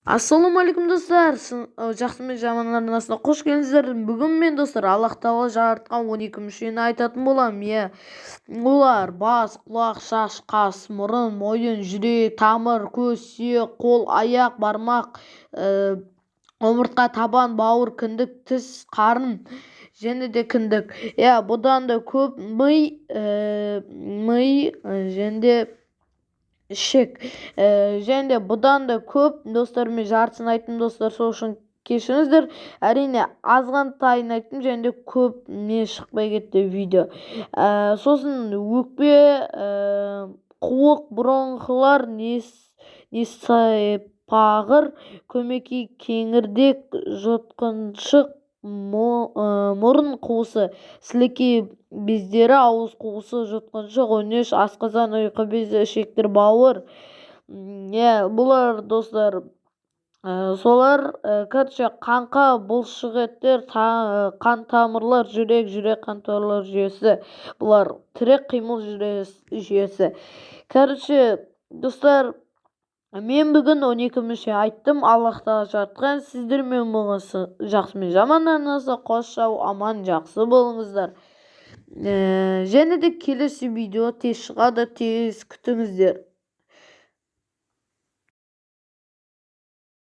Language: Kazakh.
Ассалаумағалейкум достар, жақсы мен жаманның арнасына қош келдіңіздер. Бүгін мен достар Аллах тағала жаратқан 12 мүшені айтатын боламын. Олар бас, құлақ, шаш, қас, мұрын, мойын, жүрек, тамыр, көз, сүйек, қол, аяқ, бармақ, омыртқа, табан, бауыр, кіндік, тіс, қарын және де кіндік. Бұдан да көп ми және де ішек, және де бұдан да көп достар, мен жартысын айттым достар, сол үшін кешіріңіздер. Әрине азғантайын айттым, және де көп не шықпай кетті видео. Сосын өкпе, қуық, бронхлар, несайпағыр, көмекей, кеңірдек, жұтқыншық, мұрын қуысы, сілекей бездері, ауыз қуысы, жұтқыншық, өңеш, асқазан, ұйқы безі, ішектер, бауыр. Бұлар достар солар. Короче, қаңқа, бұлшықеттер, қан тамырлар, жүрек қан тамырлар жүйесі. Бұлар тірек қимыл жүйесі. Короче достар, мен бүгін 12 мүше айттым. Аллах тағала жаратқан. Сіздермен болғысы жақсы мен жаман арнасы. Қош жау, аман, жақсы болыңыздар. Және де келесі видео тез шығады, тез күтіңіздер.